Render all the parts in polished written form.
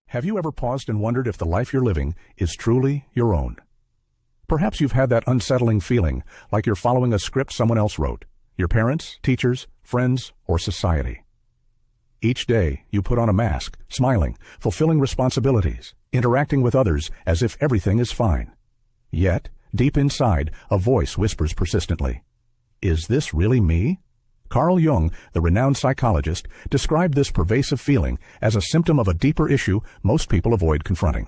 Have you ever paused and wondered if the life you're living is truly your own? Perhaps you've had that unsettling feeling, like you're following a script someone else wrote, your parents, teachers, friends, or society. Each day, you put on a mask, smiling, fulfilling responsibilities, interacting with others as if everything is fine. Yet, deep inside, a voice whispers persistently, "Is this really me?" Carl Jung, the renowned psychologist, described this pervasive feeling as a symptom of a deeper issue most people avoid confronting.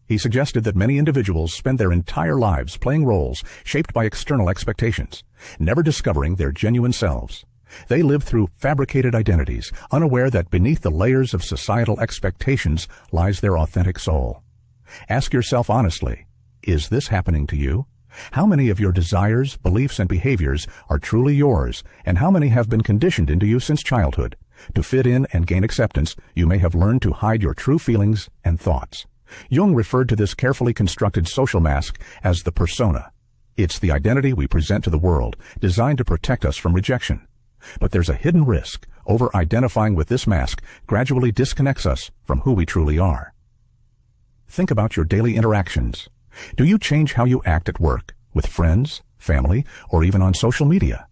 He suggested that many individuals spend their entire lives playing roles shaped by external expectations, never discovering their genuine selves. They live through fabricated identities, unaware that beneath the layers of societal expectations lies their authentic soul. Ask yourself honestly, is this happening to you? How many of your desires, beliefs, and behaviors are truly yours, and how many have been conditioned into you since childhood? To fit in and gain acceptance, you may have learned to hide your true feelings and thoughts. Jung referred to this carefully constructed social mask as the persona. It's the identity we present to the world, designed to protect us from rejection. But there's a hidden risk. Over-identifying with this mask gradually disconnects us from who we truly are. Think about your daily interactions. Do you change how you act at work, with friends, family, or even on social media?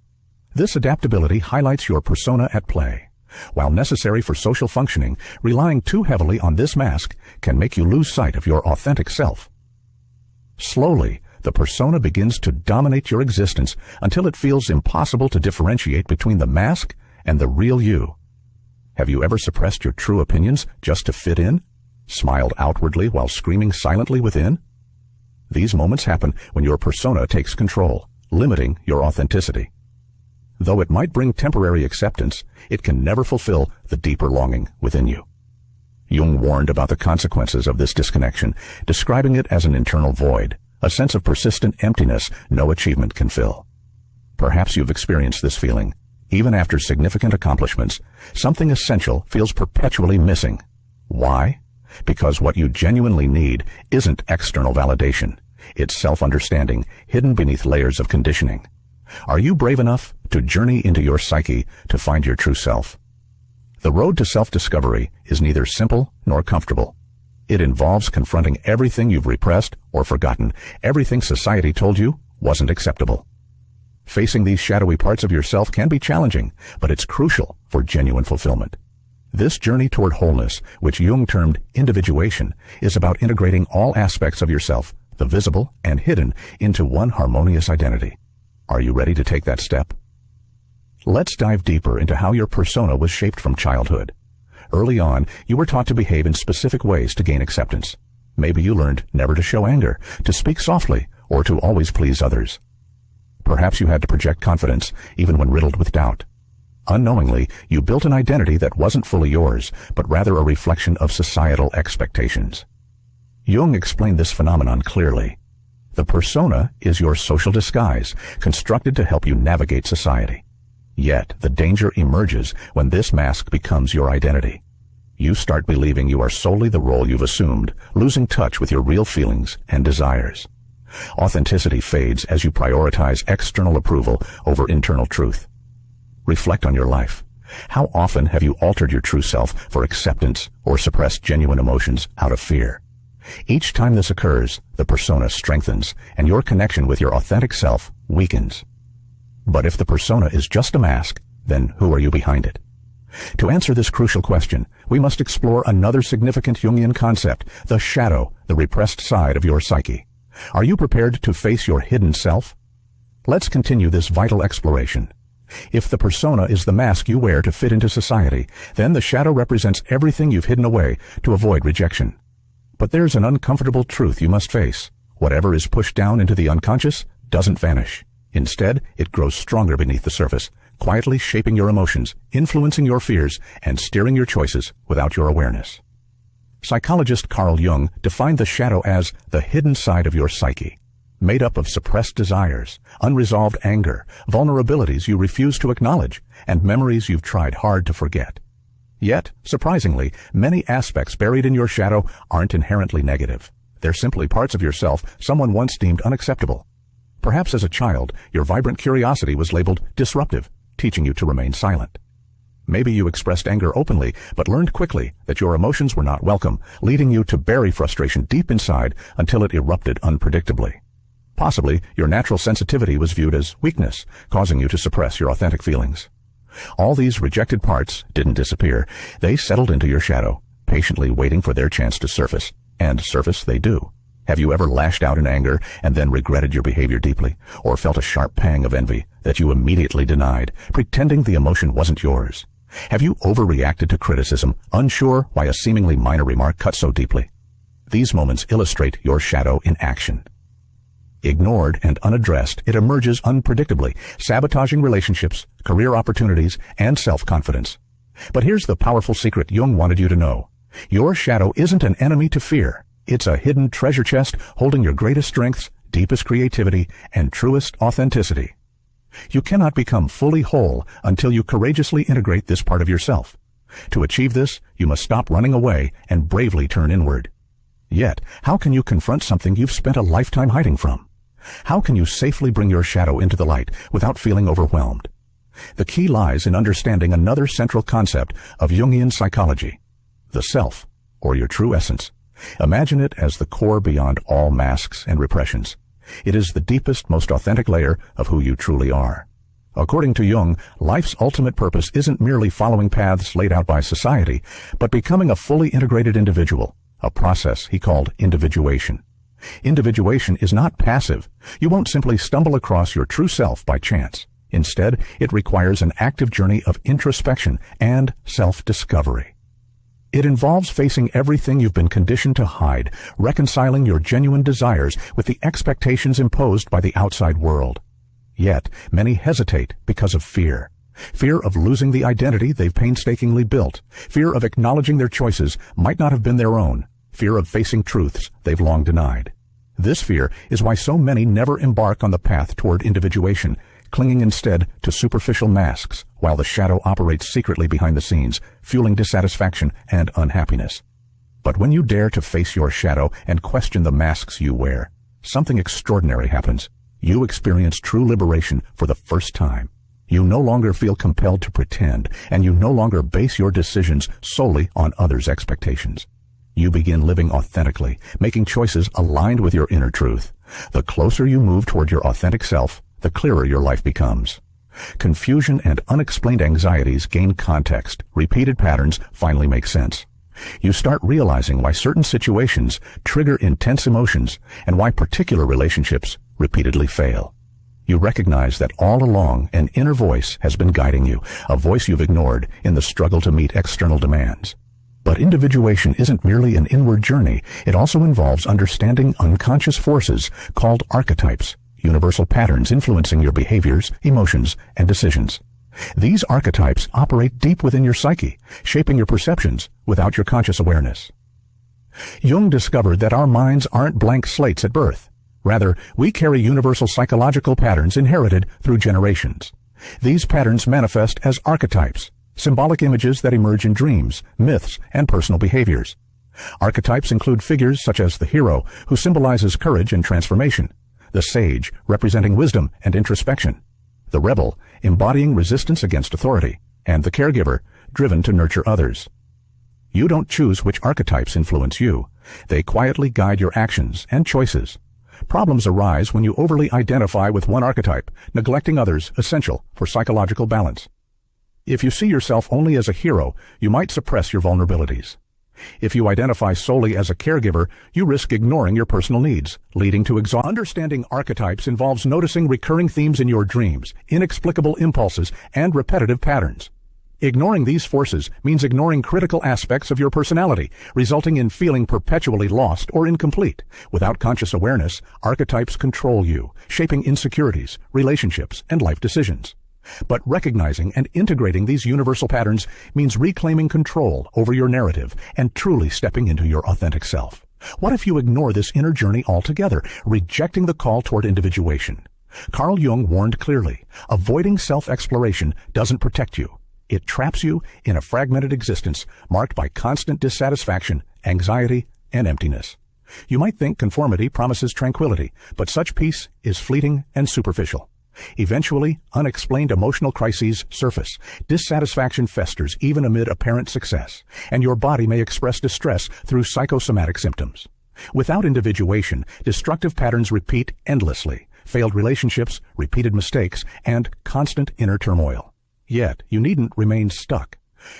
This adaptability highlights your persona at play. While necessary for social functioning, relying too heavily on this mask can make you lose sight of your authentic self. Slowly, the persona begins to dominate your existence until it feels impossible to differentiate between the mask and the real you. Have you ever suppressed your true opinions just to fit in? Smiled outwardly while screaming silently within? These moments happen when your persona takes control, limiting your authenticity. Though it might bring temporary acceptance, it can never fulfill the deeper longing within you. Jung warned about the consequences of this disconnection, describing it as an internal void, a sense of persistent emptiness no achievement can fill. Perhaps you've experienced this feeling. Even after significant accomplishments, something essential feels perpetually missing. Why? Because what you genuinely need isn't external validation. It's self-understanding, hidden beneath layers of conditioning. Are you brave enough to journey into your psyche to find your true self? The road to self-discovery is neither simple nor comfortable. It involves confronting everything you've repressed or forgotten, everything society told you wasn't acceptable. Facing these shadowy parts of yourself can be challenging, but it's crucial for genuine fulfillment. This journey toward wholeness, which Jung termed individuation, is about integrating all aspects of yourself, the visible and hidden, into one harmonious identity. Are you ready to take that step? Let's dive deeper into how your persona was shaped from childhood. Early on, you were taught to behave in specific ways to gain acceptance. Maybe you learned never to show anger, to speak softly, or to always please others. Perhaps you had to project confidence, even when riddled with doubt. Unknowingly, you built an identity that wasn't fully yours, but rather a reflection of societal expectations. Jung explained this phenomenon clearly. The persona is your social disguise, constructed to help you navigate society. Yet, the danger emerges when this mask becomes your identity. You start believing you are solely the role you've assumed, losing touch with your real feelings and desires. Authenticity fades as you prioritize external approval over internal truth. Reflect on your life. How often have you altered your true self for acceptance or suppressed genuine emotions out of fear? Each time this occurs, the persona strengthens, and your connection with your authentic self weakens. But if the persona is just a mask, then who are you behind it? To answer this crucial question, we must explore another significant Jungian concept, the shadow, the repressed side of your psyche. Are you prepared to face your hidden self? Let's continue this vital exploration. If the persona is the mask you wear to fit into society, then the shadow represents everything you've hidden away to avoid rejection. But there's an uncomfortable truth you must face. Whatever is pushed down into the unconscious doesn't vanish. Instead, it grows stronger beneath the surface, quietly shaping your emotions, influencing your fears, and steering your choices without your awareness. Psychologist Carl Jung defined the shadow as the hidden side of your psyche, made up of suppressed desires, unresolved anger, vulnerabilities you refuse to acknowledge, and memories you've tried hard to forget. Yet, surprisingly, many aspects buried in your shadow aren't inherently negative. They're simply parts of yourself someone once deemed unacceptable. Perhaps as a child, your vibrant curiosity was labeled disruptive, teaching you to remain silent. Maybe you expressed anger openly, but learned quickly that your emotions were not welcome, leading you to bury frustration deep inside until it erupted unpredictably. Possibly, your natural sensitivity was viewed as weakness, causing you to suppress your authentic feelings. All these rejected parts didn't disappear. They settled into your shadow, patiently waiting for their chance to surface. And surface they do. Have you ever lashed out in anger and then regretted your behavior deeply, or felt a sharp pang of envy that you immediately denied, pretending the emotion wasn't yours? Have you overreacted to criticism, unsure why a seemingly minor remark cut so deeply? These moments illustrate your shadow in action. Ignored and unaddressed, it emerges unpredictably, sabotaging relationships, career opportunities, and self-confidence. But here's the powerful secret Jung wanted you to know. Your shadow isn't an enemy to fear. It's a hidden treasure chest holding your greatest strengths, deepest creativity, and truest authenticity. You cannot become fully whole until you courageously integrate this part of yourself. To achieve this, you must stop running away and bravely turn inward. Yet, how can you confront something you've spent a lifetime hiding from? How can you safely bring your shadow into the light without feeling overwhelmed? The key lies in understanding another central concept of Jungian psychology, the self, or your true essence. Imagine it as the core beyond all masks and repressions. It is the deepest, most authentic layer of who you truly are. According to Jung, life's ultimate purpose isn't merely following paths laid out by society, but becoming a fully integrated individual, a process he called individuation. Individuation is not passive. You won't simply stumble across your true self by chance. Instead, it requires an active journey of introspection and self-discovery. It involves facing everything you've been conditioned to hide, reconciling your genuine desires with the expectations imposed by the outside world. Yet, many hesitate because of fear. Fear of losing the identity they've painstakingly built. Fear of acknowledging their choices might not have been their own. Fear of facing truths they've long denied. This fear is why so many never embark on the path toward individuation, clinging instead to superficial masks, while the shadow operates secretly behind the scenes, fueling dissatisfaction and unhappiness. But when you dare to face your shadow and question the masks you wear, something extraordinary happens. You experience true liberation for the first time. You no longer feel compelled to pretend, and you no longer base your decisions solely on others' expectations. You begin living authentically, making choices aligned with your inner truth. The closer you move toward your authentic self, the clearer your life becomes. Confusion and unexplained anxieties gain context. Repeated patterns finally make sense. You start realizing why certain situations trigger intense emotions and why particular relationships repeatedly fail. You recognize that all along an inner voice has been guiding you, a voice you've ignored in the struggle to meet external demands. But individuation isn't merely an inward journey. It also involves understanding unconscious forces called archetypes, universal patterns influencing your behaviors, emotions, and decisions. These archetypes operate deep within your psyche, shaping your perceptions without your conscious awareness. Jung discovered that our minds aren't blank slates at birth. Rather, we carry universal psychological patterns inherited through generations. These patterns manifest as archetypes, symbolic images that emerge in dreams, myths, and personal behaviors. Archetypes include figures such as the hero, who symbolizes courage and transformation, the sage, representing wisdom and introspection, the rebel, embodying resistance against authority, and the caregiver, driven to nurture others. You don't choose which archetypes influence you. They quietly guide your actions and choices. Problems arise when you overly identify with one archetype, neglecting others essential for psychological balance. If you see yourself only as a hero, you might suppress your vulnerabilities. If you identify solely as a caregiver, you risk ignoring your personal needs, leading to exhaustion. Understanding archetypes involves noticing recurring themes in your dreams, inexplicable impulses, and repetitive patterns. Ignoring these forces means ignoring critical aspects of your personality, resulting in feeling perpetually lost or incomplete. Without conscious awareness, archetypes control you, shaping insecurities, relationships, and life decisions. But recognizing and integrating these universal patterns means reclaiming control over your narrative and truly stepping into your authentic self. What if you ignore this inner journey altogether, rejecting the call toward individuation? Carl Jung warned clearly, avoiding self-exploration doesn't protect you. It traps you in a fragmented existence marked by constant dissatisfaction, anxiety, and emptiness. You might think conformity promises tranquility, but such peace is fleeting and superficial. Eventually, unexplained emotional crises surface, dissatisfaction festers even amid apparent success, and your body may express distress through psychosomatic symptoms. Without individuation, destructive patterns repeat endlessly, failed relationships, repeated mistakes, and constant inner turmoil. Yet, you needn't remain stuck.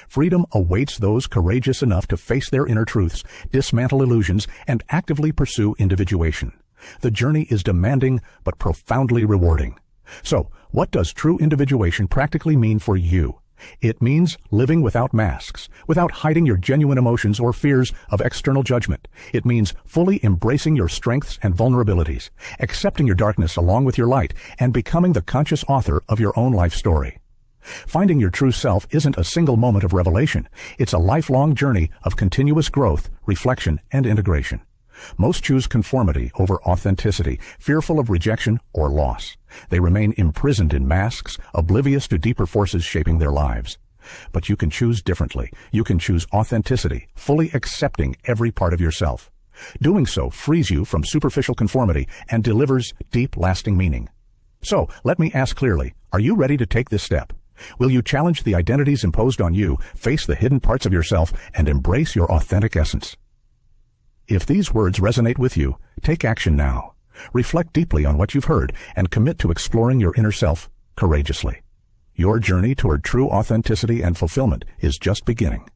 Freedom awaits those courageous enough to face their inner truths, dismantle illusions, and actively pursue individuation. The journey is demanding but profoundly rewarding. So, what does true individuation practically mean for you? It means living without masks, without hiding your genuine emotions or fears of external judgment. It means fully embracing your strengths and vulnerabilities, accepting your darkness along with your light, and becoming the conscious author of your own life story. Finding your true self isn't a single moment of revelation. It's a lifelong journey of continuous growth, reflection, and integration. Most choose conformity over authenticity, fearful of rejection or loss. They remain imprisoned in masks, oblivious to deeper forces shaping their lives. But you can choose differently. You can choose authenticity, fully accepting every part of yourself. Doing so frees you from superficial conformity and delivers deep, lasting meaning. So, let me ask clearly, are you ready to take this step? Will you challenge the identities imposed on you, face the hidden parts of yourself, and embrace your authentic essence? If these words resonate with you, take action now. Reflect deeply on what you've heard and commit to exploring your inner self courageously. Your journey toward true authenticity and fulfillment is just beginning.